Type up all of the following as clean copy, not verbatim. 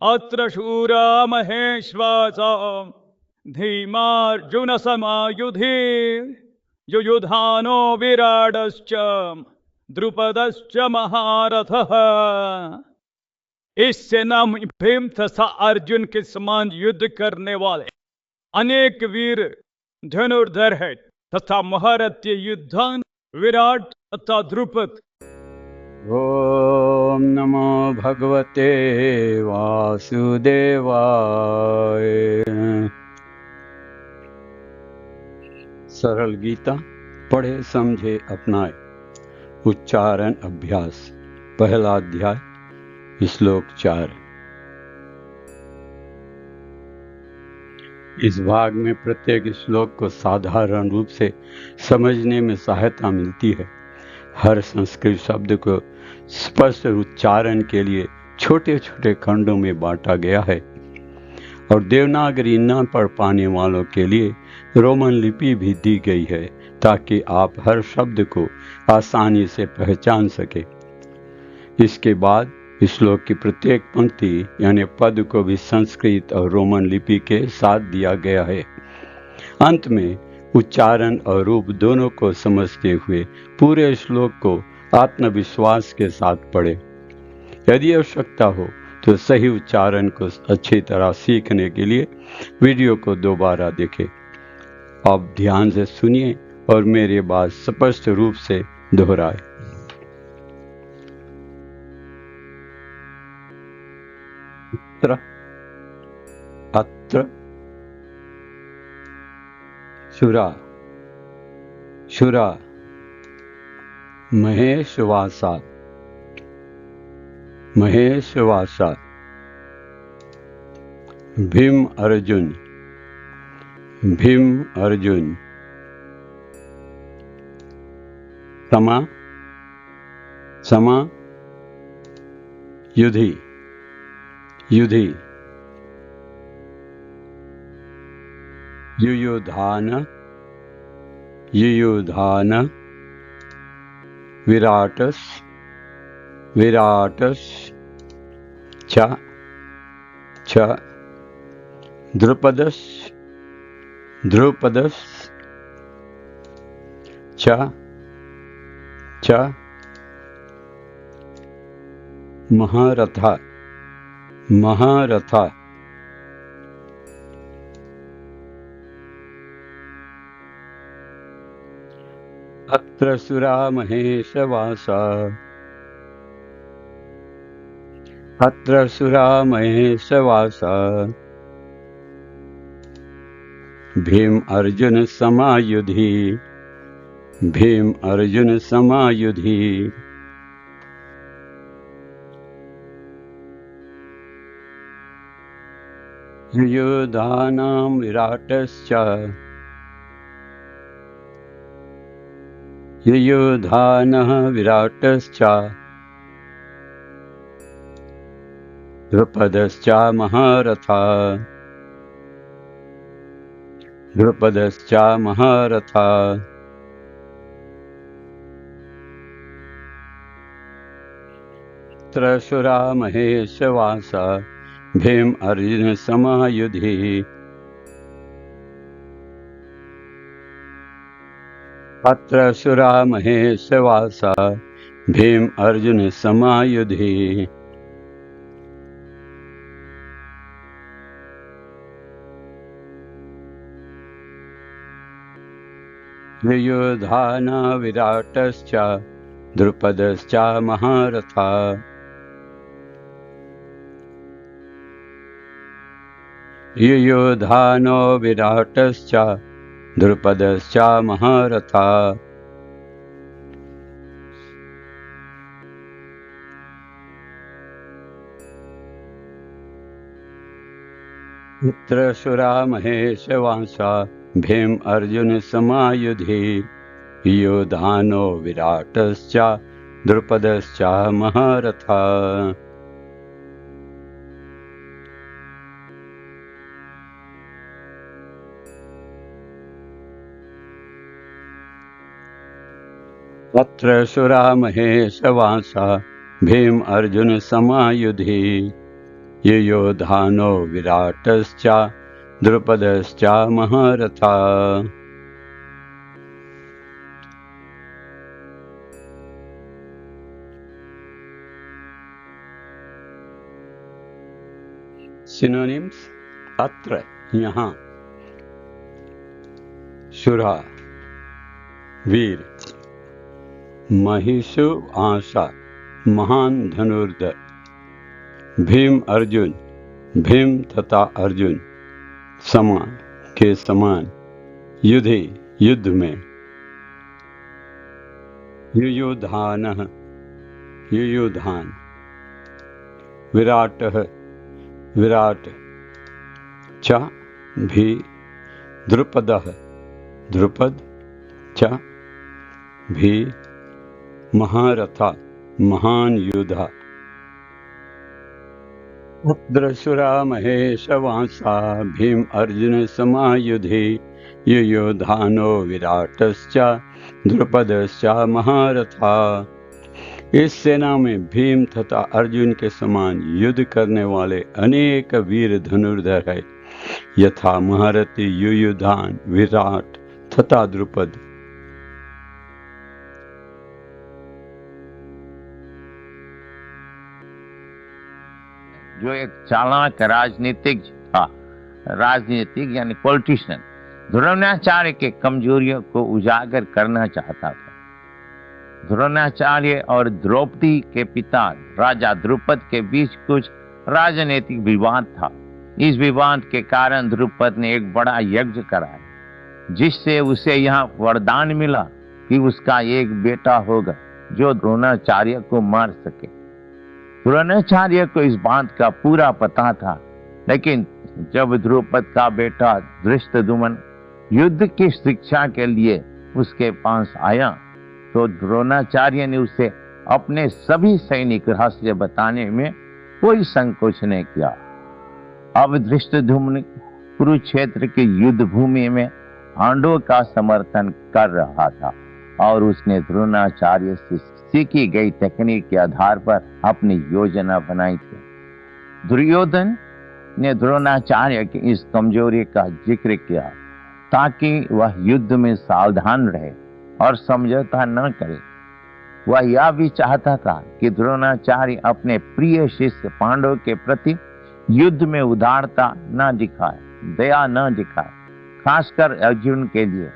अत्र शूरा महेश्वासा धीमार्जुन समायुधि युयुधानो विराडश्च द्रुपदश्च महारथः। इससे नाम भीम तथा अर्जुन के समान युद्ध करने वाले अनेक वीर धनुर्धर है तथा महारथी युद्धान विराट तथा द्रुपद। ओम नमो भगवते वासुदेवाय। सरल गीता पढ़े समझे अपनाए। उच्चारण अभ्यास। पहला अध्याय श्लोक 4। इस भाग में प्रत्येक श्लोक को साधारण रूप से समझने में सहायता मिलती है। हर संस्कृत शब्द को स्पष्ट उच्चारण के लिए छोटे छोटे खंडों में बांटा गया है और देवनागरी न पढ़ पाने वालों के लिए रोमन लिपि भी दी गई है ताकि आप हर शब्द को आसानी से पहचान सके। इसके बाद श्लोक की प्रत्येक पंक्ति यानी पद को भी संस्कृत और रोमन लिपि के साथ दिया गया है। अंत में उच्चारण और रूप दोनों को समझते हुए पूरे श्लोक को आत्मविश्वास के साथ पढ़े। यदि आवश्यकता हो तो सही उच्चारण को अच्छी तरह सीखने के लिए वीडियो को दोबारा देखें। अब ध्यान से सुनिए और मेरी बात स्पष्ट रूप से दोहराए। अत्र शुरा शुरा महेशवासा महेशवासा भीम अर्जुन भीम अर्जुन समा समा युधि युधि युयुधान युयुधान विराटस विराटस च च द्रुपदस द्रुपदस च च महारथा महारथा अत्र सुरा महेशवासा अत्र सुरा महेशवासा भीम अर्जुन समायुधि भीम अर्जुन समायुधि युयुधानं विराटश्च युयुधानः विराटश्च द्रुपदश्च महारथा द्रुपदश्च महारथा त्रशुरा महेशवासा भीम अर्जुन समायुधि अत्र सुरा महेशवासा भीम अर्जुन समायुधि युयुधान विराटश्च द्रुपदश्च महारथा युयुधानो विराटश्च द्रुपदश्च महारथा त्रशुरा महेशवासा भीम अर्जुन समायुधि युयुधानो विराटश्च द्रुपदश्च महारथा अत्र सुरा महेशवासा भीम अर्जुन समायुधि युयोधानो विराटश्च द्रुपदश्च महारथा। सिनोनिम्स अत्र यहाँ शुरा वीर, महिषु आशा महान धनुर्धर, भीम अर्जुन, भीम तथा अर्जुन समान के समान, युधे युद्ध में, युयुधानः युयुधान, विराटः विराट, च भी द्रुपदः द्रुपद, च भी महारथा महान योद्धा। अद्रसुरा महेशवांसा भीम अर्जुन समायुधे युयोधानो विराटश्च द्रुपदश्च महारथा। इस सेना में भीम तथा अर्जुन के समान युद्ध करने वाले अनेक वीर धनुर्धर है, यथा महारथी युयुधान, विराट तथा द्रुपद। जो एक चालाक राजनीतिक था, राजनीतिक यानी पॉलिटिशियन, द्रोणाचार्य के कमजोरियों को उजागर करना चाहता था। द्रोणाचार्य और द्रौपदी के पिता राजा द्रुपद के बीच कुछ राजनीतिक विवाद था। इस विवाद के कारण द्रुपद ने एक बड़ा यज्ञ कराया, जिससे उसे यहाँ वरदान मिला कि उसका एक बेटा होगा जो द्रोणाचार्य को मार सके। द्रोणाचार्य को इस बात का पूरा पता था, लेकिन जब द्रुपद का बेटा धृष्टद्युम्न युद्ध की शिक्षा के लिए उसके पास आया तो द्रोणाचार्य ने उसे अपने सभी सैनिक रहस्य बताने में कोई संकोच नहीं किया। अब धृष्टद्युम्न कुरुक्षेत्र की युद्ध भूमि में पांडवों का समर्थन कर रहा था और उसने द्रोणाचार्य से सीखी गई तकनीक के आधार पर अपनी योजना बनाई थी। दुर्योधन ने द्रोणाचार्य की इस कमजोरी का जिक्र किया ताकि वह युद्ध में सावधान रहे और समझौता न करे। वह यह भी चाहता था कि द्रोणाचार्य अपने प्रिय शिष्य पांडव के प्रति युद्ध में उदारता न दिखाए, दया न दिखाए, खासकर अर्जुन के लिए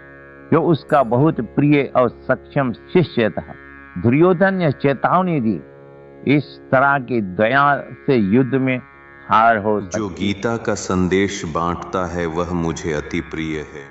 जो उसका बहुत प्रिय और सक्षम शिष्य था। दुर्योधन ने चेतावनी दी, इस तरह की दया से युद्ध में हार हो सकती है। जो गीता का संदेश बांटता है वह मुझे अति प्रिय है।